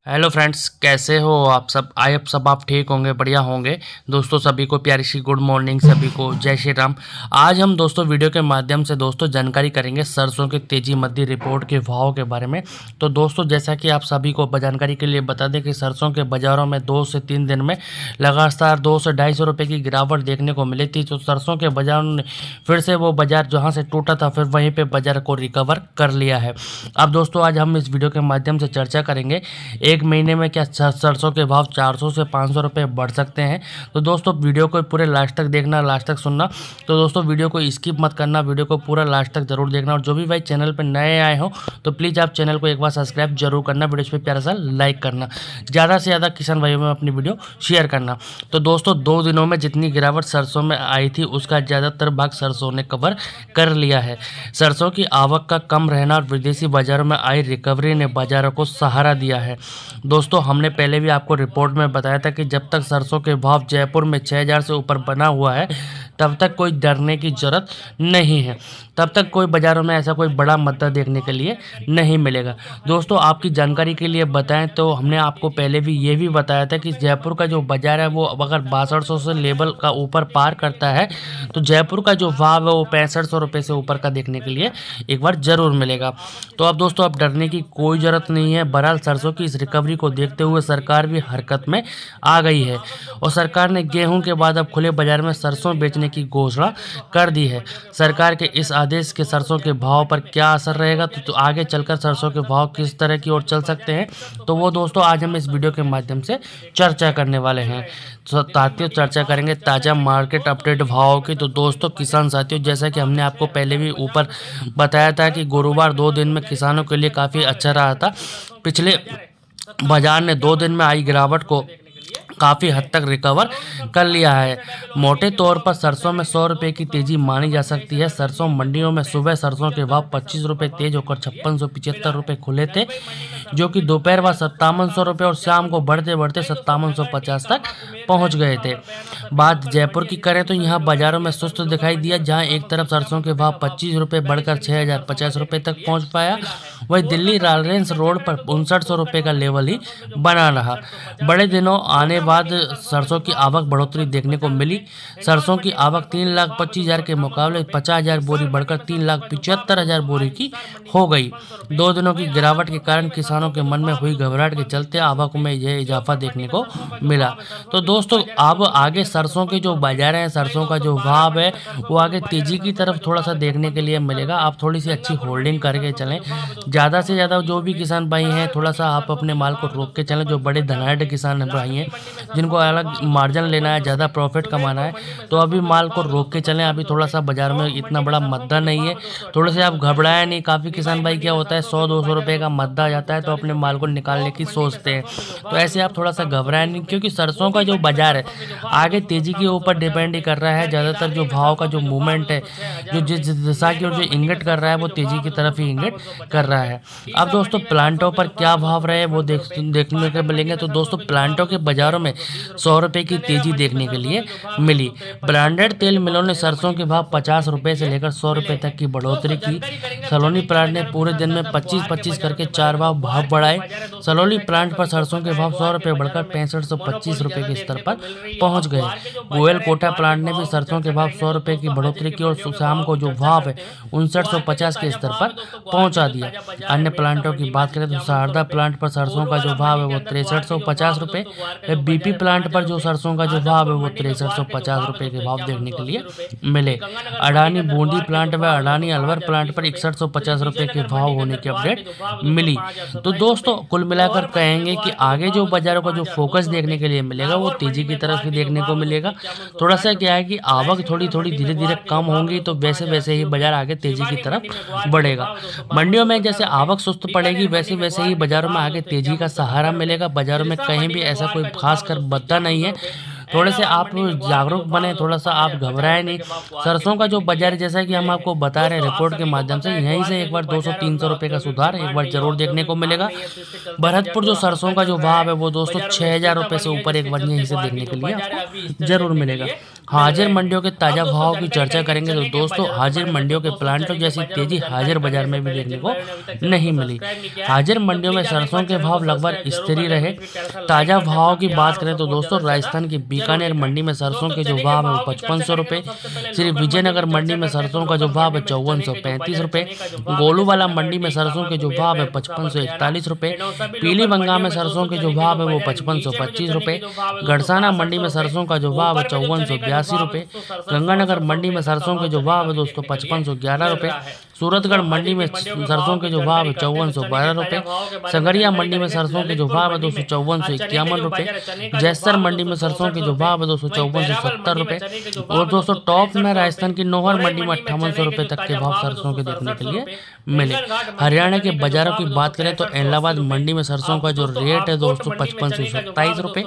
Hello friends, कैसे हो आप सब? आई अब सब आप ठीक होंगे, बढ़िया होंगे। दोस्तों सभी को प्यारी सी गुड मॉर्निंग, सभी को जय श्री राम। आज हम दोस्तों वीडियो के माध्यम से दोस्तों जानकारी करेंगे सरसों के तेजी मंदी रिपोर्ट के भाव के बारे में। तो दोस्तों जैसा कि आप सभी को जानकारी के लिए बता दें कि सरसों के बाज़ारों में 2 से 3 दिन में लगातार 200 से 250 रुपये की गिरावट देखने को मिली थी। तो सरसों के बाजार ने फिर से वो बाजार जहाँ से टूटा था फिर वहीं पर बाजार को रिकवर कर लिया है। अब दोस्तों आज हम इस वीडियो के माध्यम से चर्चा करेंगे एक महीने में क्या सरसों के भाव 400 से 500 रुपये बढ़ सकते हैं। तो दोस्तों वीडियो को पूरे लास्ट तक देखना, लास्ट तक सुनना। तो दोस्तों वीडियो को स्किप मत करना, वीडियो को पूरा लास्ट तक जरूर देखना। और जो भी भाई चैनल पर नए आए हो तो प्लीज़ आप चैनल को एक बार सब्सक्राइब जरूर करना, वीडियो पे प्यारा सा लाइक करना, ज़्यादा से ज़्यादा किसान भाइयों में अपनी वीडियो शेयर करना। तो दोस्तों 2 दिनों में जितनी गिरावट सरसों में आई थी उसका ज़्यादातर भाग सरसों ने कवर कर लिया है। सरसों की आवक का कम रहना और विदेशी बाजारों में आई रिकवरी ने बाजारों को सहारा दिया है। दोस्तों हमने पहले भी आपको रिपोर्ट में बताया था कि जब तक सरसों के भाव जयपुर में 6000 से ऊपर बना हुआ है तब तक कोई डरने की ज़रूरत नहीं है, तब तक कोई बाज़ारों में ऐसा कोई बड़ा मुद्दा देखने के लिए नहीं मिलेगा। दोस्तों आपकी जानकारी के लिए बताएं तो हमने आपको पहले भी ये भी बताया था कि जयपुर का जो बाज़ार है वो अगर 6200 से लेवल का ऊपर पार करता है तो जयपुर का जो भाव है वो 6500 रुपये से ऊपर का देखने के लिए एक बार ज़रूर मिलेगा। तो अब दोस्तों अब डरने की कोई ज़रूरत नहीं है। बहरहाल सरसों की इस रिकवरी को देखते हुए सरकार भी हरकत में आ गई है और सरकार ने गेहूं के बाद अब खुले बाजार में सरसों बेचने की घोषणा कर दी है। सरकार के इस आदेश के सरसों के भाव पर क्या असर रहेगा तो आगे चलकर सरसों के भाव किस तरह की ओर चल सकते हैं तो वो दोस्तों आज हम इस वीडियो के माध्यम से चर्चा करने वाले हैं। तो साथियों चर्चा करेंगे ताज़ा मार्केट अपडेट भाव की। तो दोस्तों किसान साथियों जैसा कि हमने आपको पहले भी ऊपर बताया था कि गुरुवार 2 दिन में किसानों के लिए काफ़ी अच्छा रहा था। पिछले बाजार ने 2 दिन में आई गिरावट को काफ़ी हद तक रिकवर कर लिया है। मोटे तौर पर सरसों में 100 रुपये की तेजी मानी जा सकती है। सरसों मंडियों में सुबह सरसों के भाव 25 रुपये तेज होकर 5675 रुपये खुले थे, जो कि दोपहर बाद 5700 रुपये और शाम को बढ़ते बढ़ते 5750 तक पहुंच गए थे। बात जयपुर की करें तो यहाँ बाजारों में सुस्त दिखाई दिया, जहां एक तरफ सरसों के भाव 25 रुपये बढ़कर 6050 रुपये तक पहुँच पाया, वही दिल्ली लारेंस रोड पर 5900 रुपये का लेवल ही बना रहा। बड़े दिनों आने बाद सरसों की आवक बढ़ोतरी देखने को मिली। सरसों की आवक 3,25,000 के मुकाबले 50,000 बोरी बढ़कर 3,75,000 बोरी की हो गई। 2 दिनों की गिरावट के कारण किसानों के मन में हुई घबराहट के चलते आवक में यह इजाफा देखने को मिला। तो दोस्तों अब आगे सरसों के जो बाजार हैं, सरसों का जो भाव है वो आगे तेजी की तरफ थोड़ा सा देखने के लिए मिलेगा। आप थोड़ी सी अच्छी होल्डिंग करके चलें। ज़्यादा से ज़्यादा जो भी किसान भाई हैं थोड़ा सा आप अपने माल को रोक के चलें। जो बड़े धनाढ़ किसान भाई हैं जिनको अलग मार्जिन लेना है, ज़्यादा प्रॉफिट कमाना है, तो अभी माल को रोक के चलें। अभी थोड़ा सा बाजार में इतना बड़ा मद्दा नहीं है, थोड़े से आप घबराएं नहीं। काफ़ी किसान भाई क्या होता है 100-200 रुपये का मद्दा आ जाता है तो अपने माल को निकालने की सोचते हैं। तो ऐसे आप थोड़ा सा घबराएं नहीं, क्योंकि सरसों का जो बाजार है आगे तेजी के ऊपर डिपेंड ही कर रहा है। ज़्यादातर जो भाव का जो मूवमेंट है, जो जिस दिशा की ओर जो इंगित कर रहा है वो तेजी की तरफ ही इंगित कर रहा है। अब दोस्तों प्लांटों पर क्या भाव रहे वो देखने को मिलेंगे। तो दोस्तों प्लांटों के बाजारों में 100 रुपये की तेजी देखने के लिए मिली। ब्रांडेड तेल मिलों ने सरसों के भाव 50 रुपये से लेकर 100 रुपये तक की बढ़ोतरी की। सलोनी प्लांट ने पूरे दिन में 25-25 करके 4 भाव बढ़ाए। सलोनी प्लांट पर सरसों के भाव 100 रुपये बढ़कर 6525 रुपये के स्तर पर पहुंच गए। गोयल कोटा प्लांट ने भी सरसों के भाव 100 रुपये की बढ़ोतरी की और शाम को जो भाव है 5950 के स्तर पर पहुंचा दिया। अन्य प्लांटों की बात करें तो शारदा प्लांट पर सरसों का जो भाव है वो 6350 रुपये। बीपी प्लांट पर जो सरसों का जो भाव है वो 6350 रुपये के भाव देखने के लिए मिले। अडानी बूंदी प्लांट व अडानी अलवर प्लांट पर 6150 रुपये के भाव होने की अपडेट मिली। तो दोस्तों कुल मिलाकर कहेंगे कि आगे जो बाजारों का जो फोकस देखने के लिए मिलेगा वो तेजी की तरफ ही देखने को मिलेगा। थोड़ा सा क्या है कि आवक थोड़ी थोड़ी धीरे धीरे कम होंगी तो वैसे वैसे ही बाजार आगे तेजी की तरफ बढ़ेगा। मंडियों में जैसे आवक सुस्त पड़ेगी वैसे वैसे ही बाजारों में आगे तेजी का सहारा मिलेगा। बाजारों में कहीं भी ऐसा कोई खास कर बद्दा नहीं है। थोड़े से आप जागरूक बने, थोड़ा सा आप घबराएं नहीं। सरसों का जो बाजार जैसा कि हम आपको बता रहे हैं रिपोर्ट के माध्यम से, यहीं से एक बार 200-300 रुपये का सुधार एक बार जरूर देखने को मिलेगा। भरतपुर जो सरसों का जो भाव है वो दोस्तों 6000 रुपये से ऊपर एक बार यहीं से देखने के लिए आपको जरूर मिलेगा। हाजिर मंडियों के ताजा भाव की चर्चा करेंगे तो दोस्तों हाजिर मंडियों के प्लांटों जैसी तेजी हाजिर बाजार में भी देखने को नहीं मिली। हाजिर मंडियों में सरसों के भाव लगभग स्थिर ही रहे। ताजा भाव की बात करें तो दोस्तों राजस्थान की बीकानेर मंडी में सरसों के जो भाव है वो 5500 रुपये, श्री विजयनगर मंडी में सरसों का जो भाव है 5435 रुपये, गोलूवाला मंडी में सरसों के जो भाव है 5541 रुपये, पीलीबंगा में सरसों के जो भाव है वो 5525 रुपये, गड़साना मंडी में सरसों का जो भाव है 5482 रुपये, गंगानगर मंडी में सरसों के जो भाव है दोस्तों 5511 रुपये, सूरतगढ़ मंडी में सरसों के जो भाव है 5412 रुपये, संगरिया मंडी में सरसों के जो भाव है दोस्तों 5451 रुपये, जैसर मंडी में सरसों के जो भाव है दोस्तों 5470 रुपये, और दोस्तों टॉप में राजस्थान की नौहर मंडी में 5800 रुपये तक के भाव सरसों के देखने के लिए मिले। हरियाणा के बाजारों की बात करें तो इलाहाबाद मंडी में सरसों का जो रेट है दोस्तों 55 से 27 रुपये,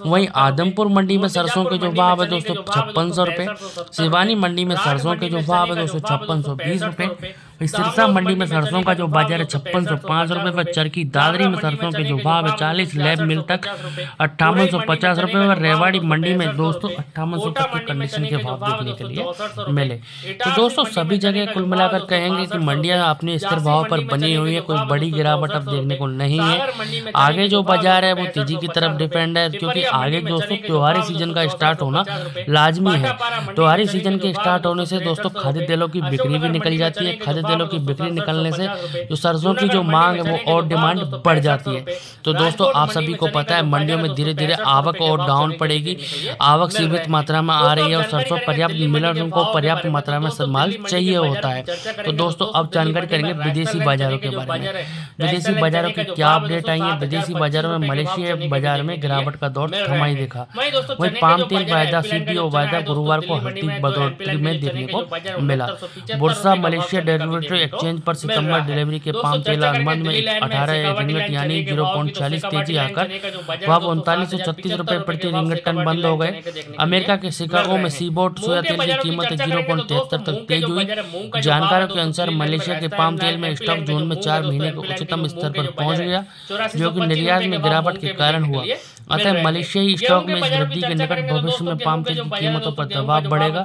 वहीं आदमपुर मंडी में सरसों के जो भाव है दोस्तों 5600 रुपये, सिवानी मंडी में सरसों के जो भाव है दोस्तों 5620 रुपये, सिरसा मंडी में सरसों का जो बाजार है 5605 रुपये पर, चरखी दादरी में सरसों के जो भाव है 40 लैब मिल तक 5850 रुपये और रेवाड़ी मंडी में दोस्तों 5800 तक की कंडीशन के भाव देखने के लिए मिले। तो दोस्तों सभी जगह कुल मिलाकर कहेंगे कि मंडियां अपने स्थिर भाव पर बनी हुई है, कोई बड़ी गिरावट अब देखने को नहीं है। आगे जो बाजार है वो तेजी की तरफ डिपेंड है, क्योंकि आगे दोस्तों त्योहारी सीजन का स्टार्ट होना लाजमी है। त्योहारी सीजन के स्टार्ट होने से दोस्तों खाद्य तेलों की बिक्री भी निकल जाती है। खाद्य तेलों की बिक्री निकलने से जो सरसों की जो मांग है वो और डिमांड बढ़ जाती है। तो दोस्तों आप सभी को पता है मंडियों में धीरे धीरे आवक और डाउन पड़ेगी। आवक सीमित मात्रा में आ रही है और सरसों पर्याप्त मिलर को पर्याप्त मात्रा में माल चाहिए होता है। तो दोस्तों अब जानकारी करेंगे विदेशी बाजारों के बारे में। विदेशी बाजारों की क्या अपडेट आई है। विदेशी बाजारों में मलेशिया बाजार में गिरावट का दौर थमाई देखा। वही पाम तेल वायदा सीपीओ वायदा गुरुवार को हल्की बढ़ोतरी में देखने को मिला। बुर्सा मलेशिया डेरिवेटिव एक्सचेंज पर सितंबर डिलीवरी के पाम तेल अनुबंध में 18 रिंगट यानी 0.40 तेजी आकर वह 3936 रुपए प्रति रिंगट टन बंद हो गए। अमेरिका के शिकागो में सीबोट सोया तेल की कीमत 0.73 तक तेज हुई। जानकारों के अनुसार मलेशिया के पाम तेल में स्टॉक जून में 4 महीने के उच्चतम स्तर पर पहुंच गया, जो कि निर्यात में गिरावट के कारण हुआ। अतः मलेशियाई स्टॉक में इस वृद्धि के निकट भविष्य में पाम तेल की कीमतों पर दबाव बढ़ेगा,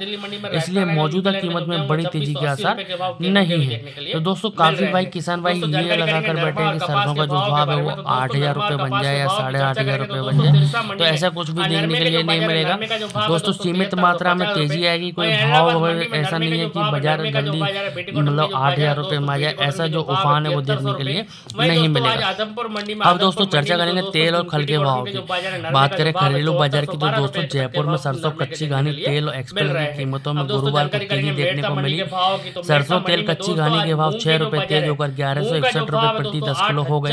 इसलिए मौजूदा कीमत में बड़ी तेजी के आसार नहीं है। तो दोस्तों काफी भाई किसान भाई ये लगाकर बैठे हैं कि सरसों का जो भाव है वो 8000 रुपये बन जाए या 8500 रुपये बन जाए, तो ऐसा कुछ भी देखने के लिए नहीं मिलेगा। दोस्तों सीमित मात्रा में तेजी आएगी, कोई भाव वगैरह ऐसा नहीं है कि बाजार जल्दी मतलब 8000 रुपये में आ जाए, ऐसा जो उफान है वो देखने के लिए नहीं मिलेगा। अब दोस्तों चर्चा करेंगे तेल और खल के भाव की। बात करें घरेलू बाजार की तो दोस्तों जयपुर में सरसों कच्ची घानी तेल और एक्सपेल की कीमतों में गुरुवार को तेजी देखने को मिली। सरसों तेल कच्ची घानी के भाव 6 रुपए तेज होकर 1161 रुपए प्रति 10 किलो हो गए,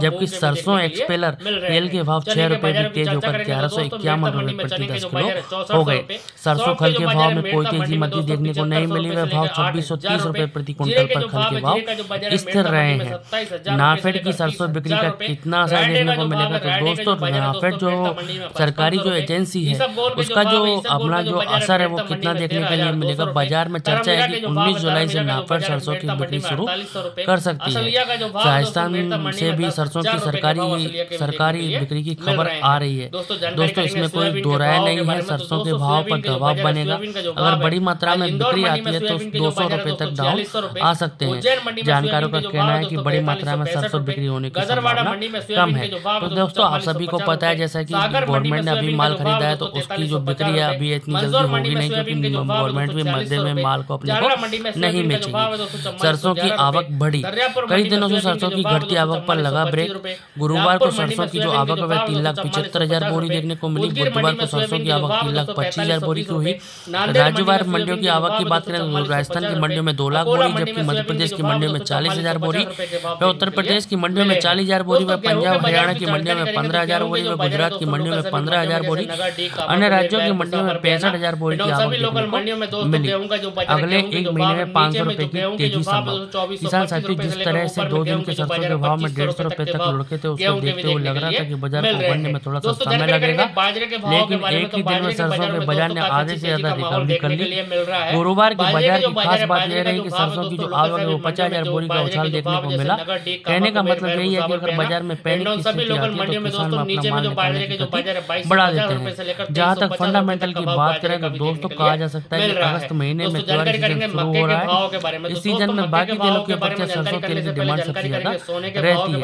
जबकि सरसों एक्सपेलर तेल के भाव 6 रुपए भी तेज होकर 1151 रुपए प्रति 10 किलो हो गए। सरसों खल के भाव में कोई तेजी मध्य देखने को नहीं मिली। वह भाव 2630 रुपए प्रति क्विंटल पर खल के भाव स्थिर रहे हैं। नाफेड की सरसों बिक्री का कितना असर देखने को मिलेगा तो दोस्तों नाफेड जो सरकारी जो एजेंसी है उसका जो अपना जो असर है वो कितना देखने के लिए मिलेगा। बाजार में चर्चा है कि 19 जुलाई से नाफेड सरसों की बिक्री शुरू कर सकती है। राजस्थान से भी सरसों की सरकारी बिक्री की खबर आ रही है। दोस्तों इसमें कोई दो राय नहीं है, सरसों के भाव पर दबाव बनेगा। अगर बड़ी मात्रा में बिक्री आती है तो 200 रुपए तक डाउन आ सकते हैं। जानकारों का कहना है कि बड़ी मात्रा में सरसों बिक्री होने की संभावना कम है। तो दोस्तों आप सभी को पता है जैसा कि गवर्नमेंट ने अभी माल खरीदा है तो उसकी जो बिक्री है अभी इतनी जल्दी होगी नहीं, क्योंकि गवर्नमेंट भी मध्य में माल को अपने को नहीं बेचेगी। सरसों की आवक बढ़ी। कई दिनों से सरसों की घटती आवक पर लगा ब्रेक। गुरुवार को सरसों की जो आवक है 3,75,000 बोरी देखने को मिली। बुधवार को सरसों की आवक 3,25,000 बोरी की हुई। राज्यवार मंडियों की आवक की बात करें तो राजस्थान की मंडियों में 2 लाख बोरी, जबकि मध्य प्रदेश की मंडियों में 40,000 बोरी, उत्तर प्रदेश की मंडियों में 40,000 बोरी, व पंजाब हरियाणा की मंडियों में 15,000 बोरी, व गुजरात की मंडियों में 15,000 बोरी। अन्य राज्यों की मंडियों में 65,000 बोरी की आवक देखने को मिली। अगले एक महीने में 500 रुपए की तेजी संभव। किसान साथियों जिस तरह से 2 दिन के सरसों के भाव में 150 रुपए तक लुढ़के थे उसको देखते हुए लग रहा था कि बाजार को बढ़ने में थोड़ा सा समय लगेगा, लेकिन एक ही दिन में सरसों के बाजार ने आधे से ज्यादा रिकवरी कर ली। गुरुवार के बाजार की खास बात यह रही कि सरसों की जो आवक है वो 50,000 बोरी का उछाल देखने को मिला। कहने का मतलब यही है कि अगर बाजार में पैनिक की स्थिति आती है तो किसान अपना माल निकालने की गति बढ़ा देते हैं। जहाँ तक फंडामेंटल की बात करें तो दोस्तों कहा जा सकता है कि अगस्त महीने में त्योहारी सीजन शुरू हो रहा है। इस सीजन में बाकी तेलों की अपेक्षा सरसों तेल की डिमांड सबसे ज्यादा रहती है।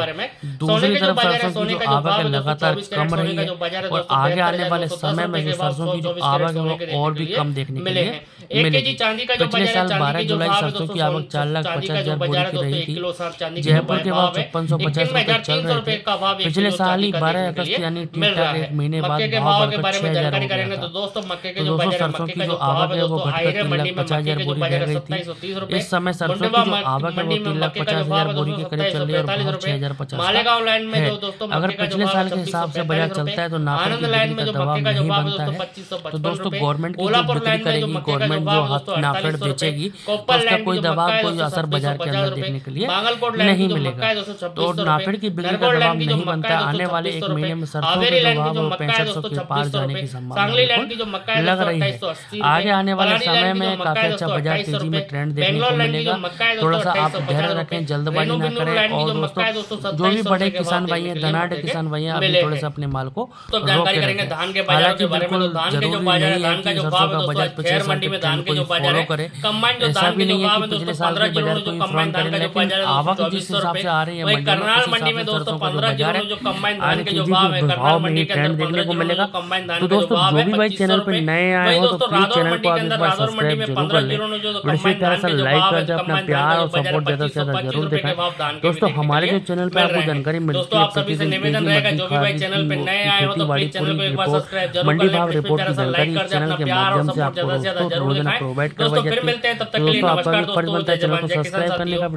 दूसरी तरफ सरसों की जो आवक है लगातार कम रही है और आगे आने वाले समय में जो सरसों की जो आवक है वो और भी कम देखने के लिए मिलेगी। पिछले साल 12 जुलाई सरसों की आवक 4,50,000 बोरी की रही थी। जयपुर के भाव 5650 रुपए चल रहे थे। पिछले साल ही 12 अगस्त यानी ठीक ठाक एक महीने बाद भाव बढ़कर 6,000 हो गया था। तो दोस्तों सरसों की जो आवक है वो घटकर 3,50,000 बोरी रह गई थी। इस समय सरसों की जो आवक है वो 3,50,000 बोरी के करीब चल रही है और भाव 6,050 है। अगर पिछले साल के हिसाब से बाजार चलता है तो नाफेड की बिक्री का दबाव नहीं बनता है। तो दोस्तों गवर्नमेंट की जो बिक्री करेगी, गवर्नमेंट जो नाफेड बेचेगी, उसका कोई दबाव कोई असर बाजार के अंदर देखने के लिए नहीं मिलेगा। तो नाफेड की बिक्री का दबाव नहीं बनता। आने वाले एक महीने में सरसों के दबाव 6500 के पार जाने की संभावना लग रही है। आगे आने वाले समय में काफी अच्छा बाजार तेजी में ट्रेंड देखने को मिलेगा। थोड़ा सा आप धैर्य रखें, जल्दबाजी ना करें। और दोस्तों जो भी बड़े किसान भाई हैं, धनाढ़ किसान भाई हैं, अभी थोड़े से अपने माल को रोक के रखें। हालांकि बिल्कुल जरूरी नहीं है कि सरसों का बाजार पिछले साल के ट्रेंड को फॉलो करे। ऐसा भी नहीं है कि पिछले साल के बाजार को ही फ्रंट करे, लेकिन आवक जिस हिसाब से आ रही है मंडी में सरसों का जो बाजार है आगे तेजी के भाव में ही ट्रेंड देखने को मिलेगा। तो दोस्तों जो भी भाई चैनल पे नए आए हो तो प्लीज चैनल को आप एक बार सब्सक्राइब जरूर कर लें। वीडियो प्यारा सा लाइक कर दे, अपना प्यार और सपोर्ट ज्यादा से ज्यादा जरूर दिखाएं। दोस्तों हमारे जो चैनल पे आपको जानकारी मिलती है प्रतिदिन खेती बाड़ी पूरी रिपोर्ट, मंडी भाव रिपोर्ट की जानकारी इस चैनल के माध्यम से आपको रोजाना प्रोवाइड करवाई जाती है। दोस्तों आपका भी फर्ज बनता है चैनल को सब्सक्राइब करने का।